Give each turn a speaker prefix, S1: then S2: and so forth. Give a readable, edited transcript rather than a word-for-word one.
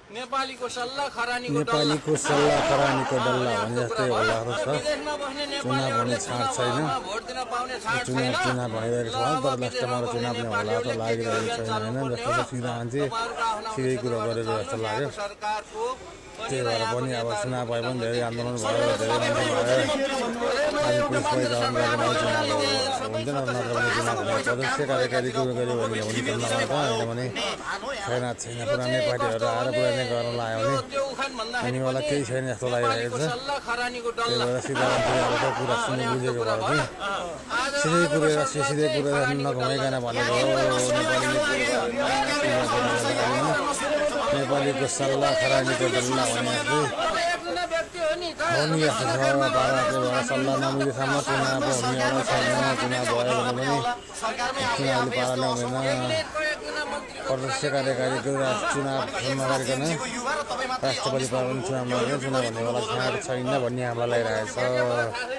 S1: नेपालीको सल्लाह खरानीको
S2: नेपालीको सल्लाह खरानीको डल्ला भने जस्तै होला छ। चुनाव हुने छाँट छैन। चुनाव भइरहेको छ तर लास्टमा चुनाव नै होला त लागिरहेको छैन होइन। जस्तो सिधा मान्छे सिधै कुरो गरेको जस्तो लाग्यो। त्यही भएर पनि अब चुनाव भए पनि धेरै आन्दोलन भयो, धेरै मान्छे भयो। अनि पुलिस पैसा हुँदैन नत्र भने चुनाव प्रदेश कार्यकारी कुरो गऱ्यो भने हुने त नगर्दा होइन भने छैन छैन। पुरानै पार्टीहरू आएर पुरानै गर्न लाग्यो भने अनि मलाई केही छैन जस्तो लागिरहेको छ। त्यही भएर सिधा मान्छे अब कुरा सुन्नु बुझेको भएर चाहिँ सिधै कुरा नघुमाइकन भनेको नेपालीको सल्लाह खरानीको डल्ला भने हो नि जस्तो छ। भारतले भएर सल्लाह नमिलेसम्म चुनाव हुनेवाला छैन। चुनाव भयो भने पनि चुनावले पारा ल्याउँदैन। प्रदेश कार्यकारीको चुनाव नगरिकन राष्ट्रपति पार्लामेन्ट चुनाव नगरेर चुनाव भन्नेवाला छाँट छैन भन्ने हामीलाई लागिरहेको छ।